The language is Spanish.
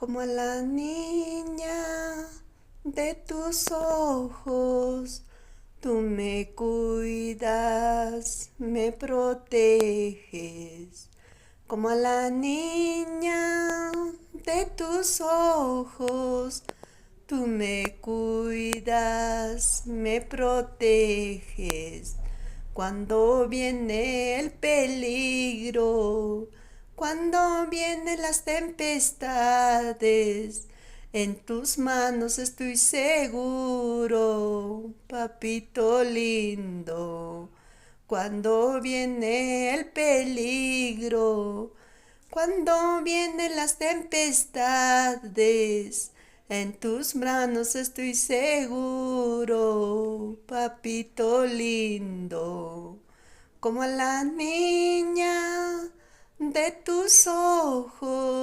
como a la niña de tus ojos. Tú me cuidas, me proteges, como a la niña de tus ojos. Tú me cuidas, me proteges. Cuando viene el peligro, cuando vienen las tempestades, en tus manos estoy seguro, papito lindo. Cuando viene el peligro, cuando vienen las tempestades, en tus manos estoy seguro, papito lindo, como a la niña de tus ojos.